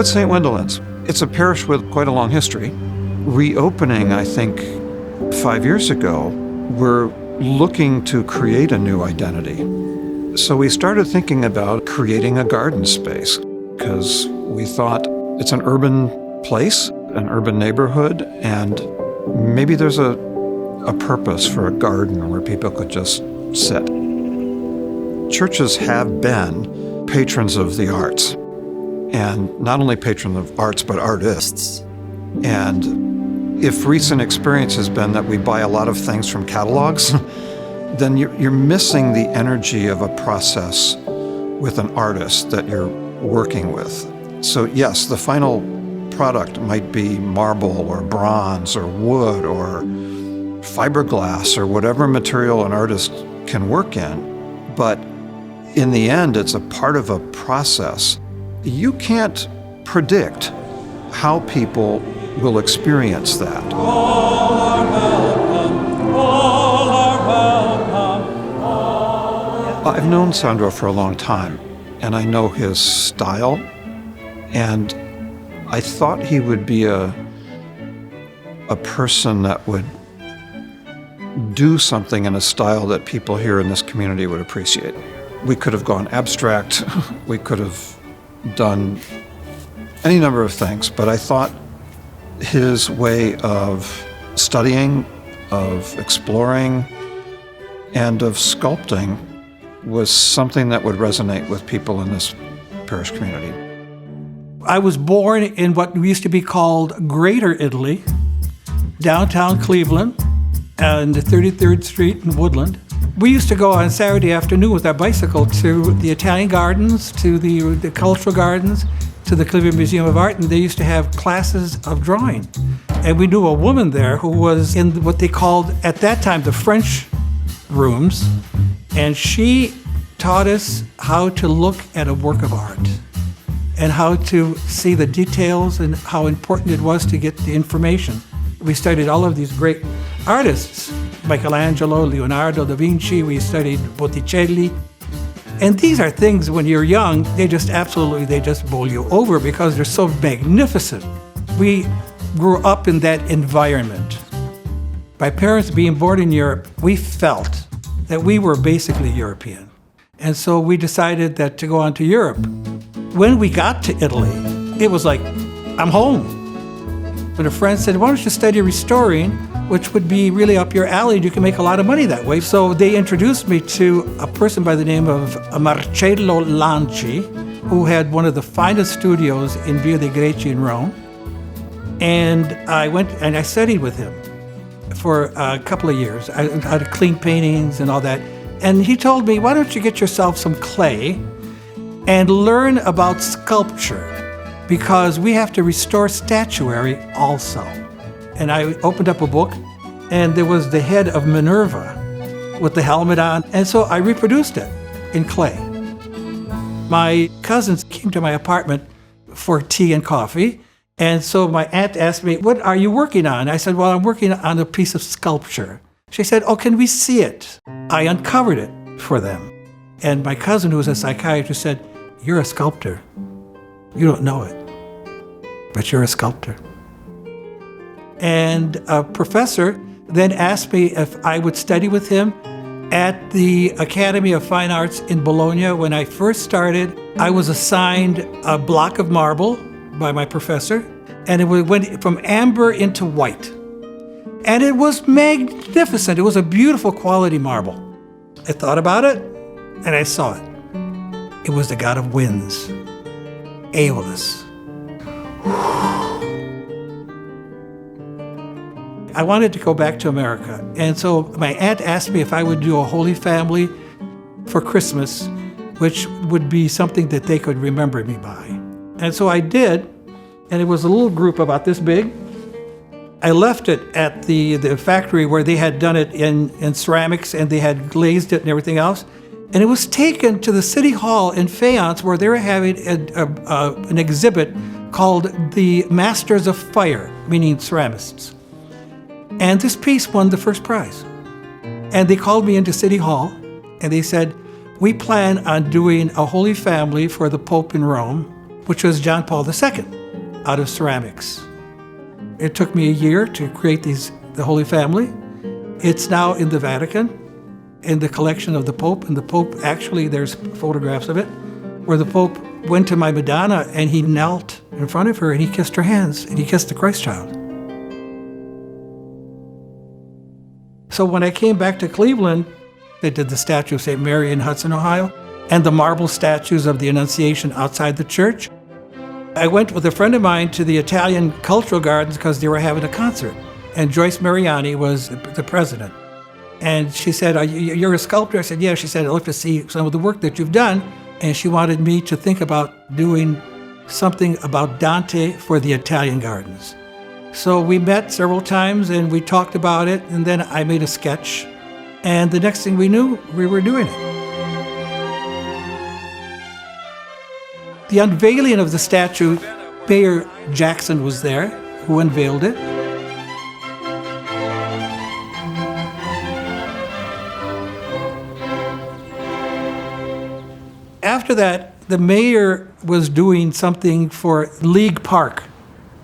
What's St. Wendelin's? It's a parish with quite a long history. Reopening, I think, 5 years ago, we're looking to create a new identity. So we started thinking about creating a garden space because we thought it's an urban place, an urban neighborhood, and maybe there's a purpose for a garden where people could just sit. Churches have been patrons of the arts, and not only patrons of arts, but artists. And if recent experience has been that we buy a lot of things from catalogs, then you're missing the energy of a process with an artist that you're working with. So yes, the final product might be marble or bronze or wood or fiberglass or whatever material an artist can work in, but in the end, it's a part of a process. You can't predict how people will experience that. I've known Sandro for a long time, and I know his style, and I thought he would be a person that would do something in a style that people here in this community would appreciate. We could have gone abstract, we could have done any number of things, but I thought his way of studying, of exploring, and of sculpting was something that would resonate with people in this parish community. I was born in what used to be called Greater Italy, downtown Cleveland, on the 33rd Street in Woodland. We used to go on Saturday afternoon with our bicycle to the Italian gardens, to the cultural gardens, to the Cleveland Museum of Art, and they used to have classes of drawing. And we knew a woman there who was in what they called, at that time, the French rooms, and she taught us how to look at a work of art and how to see the details and how important it was to get the information. We studied all of these great artists, Michelangelo, Leonardo da Vinci, we studied Botticelli. And these are things, when you're young, they just bowl you over because they're so magnificent. We grew up in that environment. My parents being born in Europe, we felt that we were basically European. And so we decided that to go on to Europe. When we got to Italy, it was like, I'm home. But a friend said, why don't you study restoring, which would be really up your alley, and you can make a lot of money that way. So they introduced me to a person by the name of Marcello Lanci, who had one of the finest studios in Via dei Greci in Rome. And I went and I studied with him for a couple of years. I had to clean paintings and all that. And he told me, why don't you get yourself some clay and learn about sculpture, because we have to restore statuary also. And I opened up a book, and there was the head of Minerva with the helmet on, and so I reproduced it in clay. My cousins came to my apartment for tea and coffee, and so my aunt asked me, what are you working on? I said, well, I'm working on a piece of sculpture. She said, oh, can we see it? I uncovered it for them. And my cousin, who was a psychiatrist, said, you're a sculptor. You don't know it, but you're a sculptor. And a professor then asked me if I would study with him at the Academy of Fine Arts in Bologna. When I first started, I was assigned a block of marble by my professor, and it went from amber into white. And it was magnificent. It was a beautiful quality marble. I thought about it, and I saw it. It was the god of winds, Aeolus. I wanted to go back to America, and so my aunt asked me if I would do a Holy Family for Christmas, which would be something that they could remember me by. And so I did, and it was a little group about this big. I left it at the factory where they had done it in ceramics, and they had glazed it and everything else. And it was taken to the City Hall in Fayence, where they were having an exhibit called the Masters of Fire, meaning ceramists. And this piece won the first prize. And they called me into City Hall, and they said, we plan on doing a Holy Family for the Pope in Rome, which was John Paul II, out of ceramics. It took me a year to create the Holy Family. It's now in the Vatican, in the collection of the Pope. And the Pope, actually, there's photographs of it, where the Pope went to my Madonna and he knelt in front of her and he kissed her hands and he kissed the Christ child. So when I came back to Cleveland, they did the statue of St. Mary in Hudson, Ohio, and the marble statues of the Annunciation outside the church. I went with a friend of mine to the Italian Cultural Gardens because they were having a concert. And Joyce Mariani was the president. And she said, you're a sculptor? I said, yeah. She said, I'd love to see some of the work that you've done. And she wanted me to think about doing something about Dante for the Italian gardens. So we met several times and we talked about it. And then I made a sketch. And the next thing we knew, we were doing it. The unveiling of the statue, Mayor Jackson was there, who unveiled it. After that, the mayor was doing something for League Park,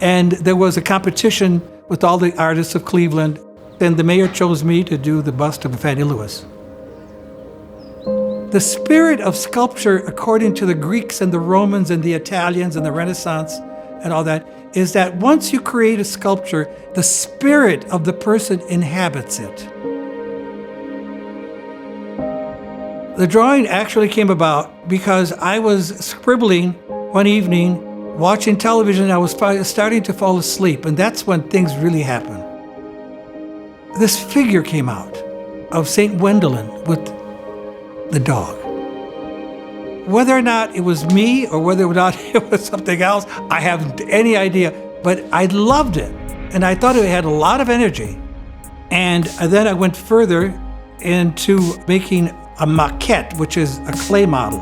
and there was a competition with all the artists of Cleveland, and the mayor chose me to do the bust of Fannie Lewis. The spirit of sculpture, according to the Greeks and the Romans and the Italians and the Renaissance and all that, is that once you create a sculpture, the spirit of the person inhabits it. The drawing actually came about because I was scribbling one evening, watching television, and I was starting to fall asleep, and that's when things really happen. This figure came out of St. Wendelin with the dog. Whether or not it was me or whether or not it was something else, I haven't any idea, but I loved it, and I thought it had a lot of energy. And then I went further into making a maquette, which is a clay model.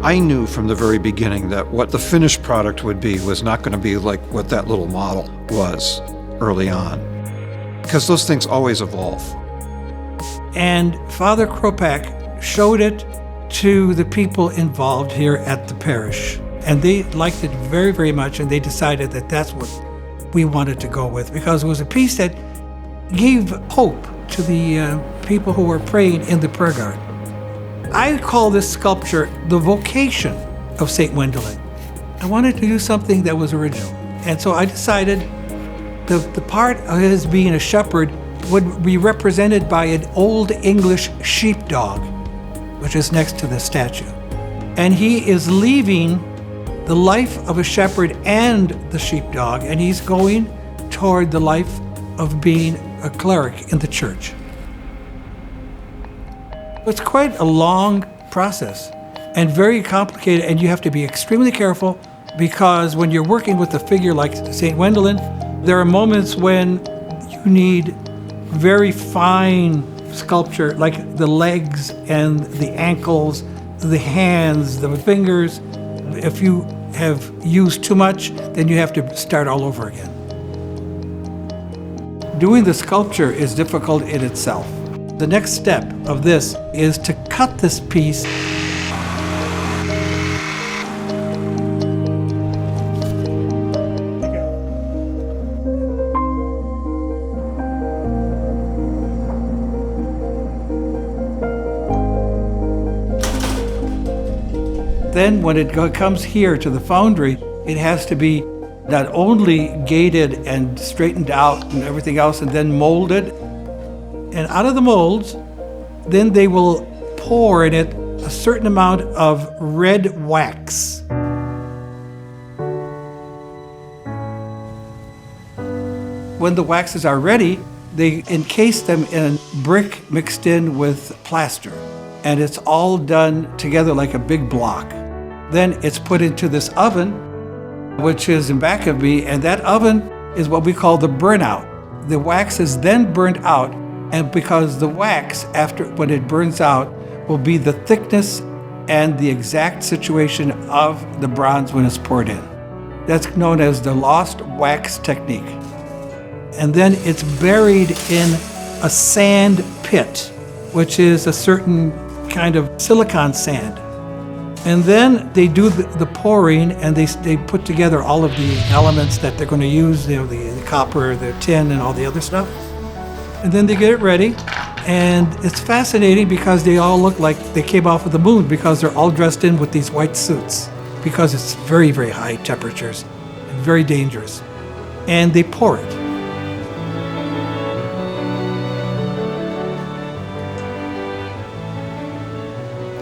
I knew from the very beginning that what the finished product would be was not going to be like what that little model was early on, because those things always evolve. And Father Kropak showed it to the people involved here at the parish. And they liked it very, very much, and they decided that that's what we wanted to go with, because it was a piece that gave hope to the people who were praying in the prayer garden. I call this sculpture the Vocation of St Wendelin. I wanted to do something that was original. And so I decided the part of his being a shepherd would be represented by an Old English sheepdog, which is next to the statue. And he is leaving the life of a shepherd and the sheepdog, and he's going toward the life of being a cleric in the church. It's quite a long process and very complicated, and you have to be extremely careful, because when you're working with a figure like St. Wendelin, there are moments when you need very fine sculpture, like the legs and the ankles, the hands, the fingers. If you have used too much, then you have to start all over again. Doing the sculpture is difficult in itself. The next step of this is to cut this piece. Then when it comes here to the foundry, it has to be not only gated and straightened out and everything else, and then molded. And out of the molds, then they will pour in it a certain amount of red wax. When the waxes are ready, they encase them in brick mixed in with plaster. And it's all done together like a big block. Then it's put into this oven, which is in back of me, and that oven is what we call the burnout. The wax is then burnt out, and because the wax, after when it burns out, will be the thickness and the exact situation of the bronze when it's poured in. That's known as the lost wax technique. And then it's buried in a sand pit, which is a certain kind of silicon sand. And then they do the pouring, and they put together all of the elements that they're going to use, you know, the copper, the tin, and all the other stuff. And then they get it ready. And it's fascinating because they all look like they came off of the moon, because they're all dressed in with these white suits, because it's very, very high temperatures and very dangerous. And they pour it.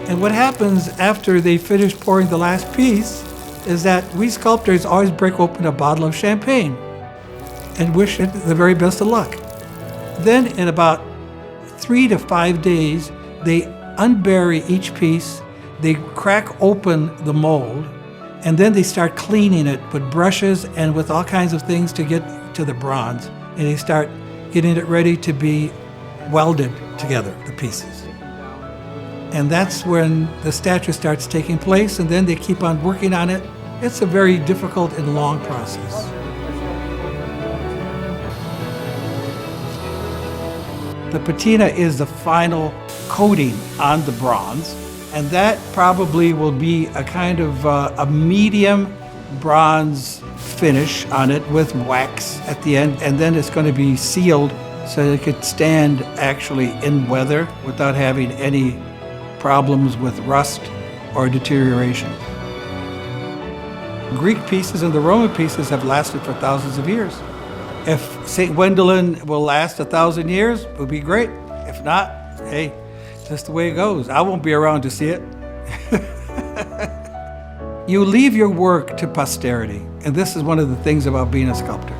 And what happens after they finish pouring the last piece is that we sculptors always break open a bottle of champagne and wish it the very best of luck. Then in about 3 to 5 days, they unbury each piece, they crack open the mold, and then they start cleaning it with brushes and with all kinds of things to get to the bronze. And they start getting it ready to be welded together, the pieces. And that's when the statue starts taking place, and then they keep on working on it. It's a very difficult and long process. The patina is the final coating on the bronze, and that probably will be a kind of a medium bronze finish on it with wax at the end, and then it's going to be sealed so it could stand actually in weather without having any problems with rust or deterioration. Greek pieces and the Roman pieces have lasted for thousands of years. If St. Wendelin will last 1,000 years, it would be great. If not, hey, just the way it goes. I won't be around to see it. You leave your work to posterity, and this is one of the things about being a sculptor.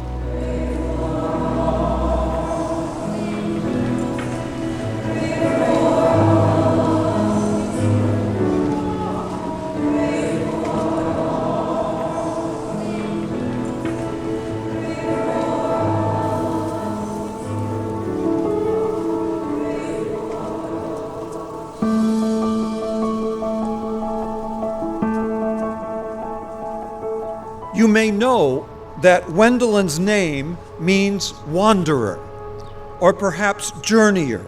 You may know that Wendelin's name means wanderer, or perhaps journeyer.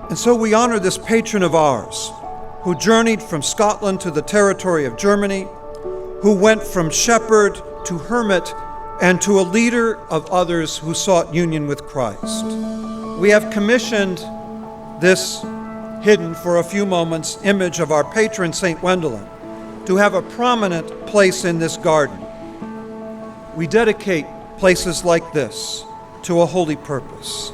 And so we honor this patron of ours, who journeyed from Scotland to the territory of Germany, who went from shepherd to hermit and to a leader of others who sought union with Christ. We have commissioned this hidden for a few moments image of our patron St. Wendelin to have a prominent place in this garden. We dedicate places like this to a holy purpose.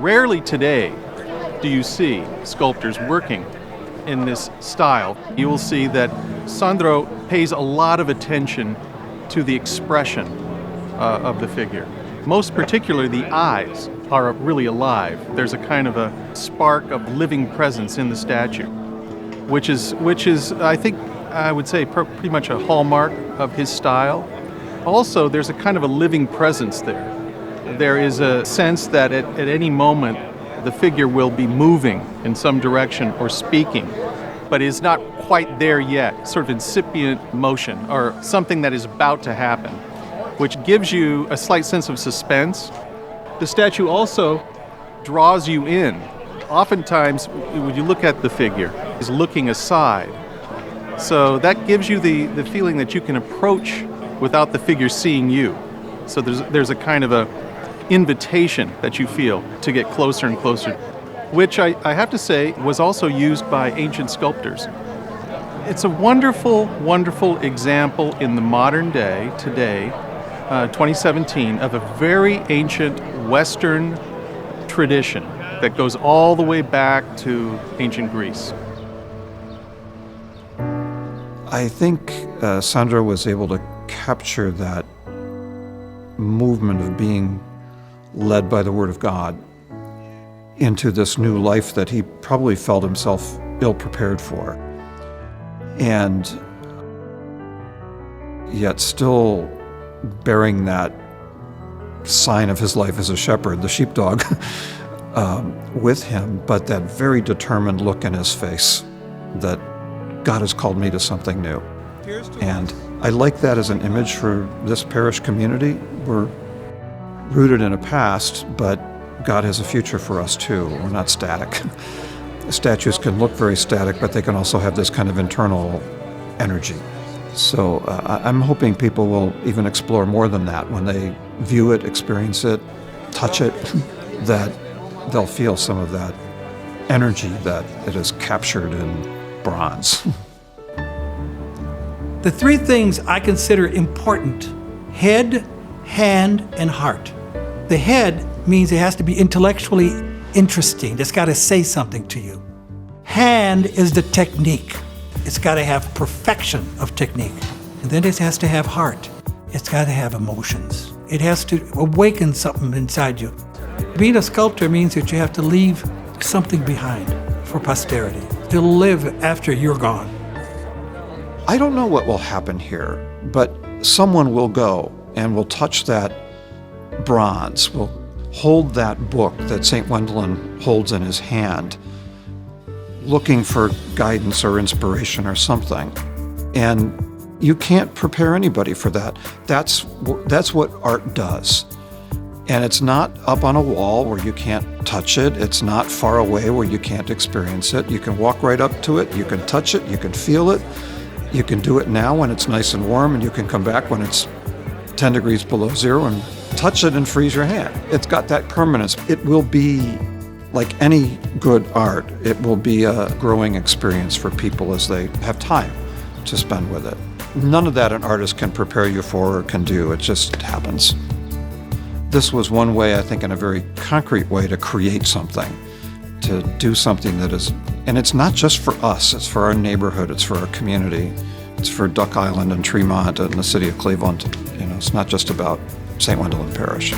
Rarely today do you see sculptors working in this style. You will see that Sandro pays a lot of attention to the expression of the figure. Most particularly, the eyes are really alive. There's a kind of a spark of living presence in the statue, which is I think, I would say, pretty much a hallmark of his style. Also, there's a kind of a living presence there. There is a sense that at any moment the figure will be moving in some direction or speaking, but is not quite there yet, sort of incipient motion or something that is about to happen, which gives you a slight sense of suspense. The statue also draws you in. Oftentimes, when you look at the figure, he's looking aside. So that gives you the feeling that you can approach without the figure seeing you. So there's a kind of a invitation that you feel to get closer and closer, which I have to say was also used by ancient sculptors. It's a wonderful, wonderful example in the modern day, today, 2017, of a very ancient Western tradition that goes all the way back to ancient Greece. I think Sandro was able to capture that movement of being led by the Word of God into this new life that he probably felt himself ill-prepared for. And yet still bearing that sign of his life as a shepherd, the sheepdog, with him, but that very determined look in his face that God has called me to something new. And I like that as an image for this parish community. We're rooted in a past, but God has a future for us too. We're not static. Statues can look very static, but they can also have this kind of internal energy. So I'm hoping people will even explore more than that when they view it, experience it, touch it, that they'll feel some of that energy that it is captured in bronze. The three things I consider important: head, hand, and heart. The head means it has to be intellectually interesting. It's got to say something to you. Hand is the technique. It's got to have perfection of technique. And then it has to have heart. It's got to have emotions. It has to awaken something inside you. Being a sculptor means that you have to leave something behind for posterity, to live after you're gone. I don't know what will happen here, but someone will go and will touch that bronze, will hold that book that St. Wendelin holds in his hand, looking for guidance or inspiration or something. And you can't prepare anybody for that. That's what art does. And it's not up on a wall where you can't touch it. It's not far away where you can't experience it. You can walk right up to it. You can touch it. You can feel it. You can do it now when it's nice and warm, and you can come back when it's 10 degrees below zero and touch it and freeze your hand. It's got that permanence. It will be, like any good art, it will be a growing experience for people as they have time to spend with it. None of that an artist can prepare you for or can do. It just happens. This was one way, I think, in a very concrete way, to create something, to do something that is, and it's not just for us, it's for our neighborhood, it's for our community, it's for Duck Island and Tremont and the city of Cleveland. You know, it's not just about St. Wendelin Parish.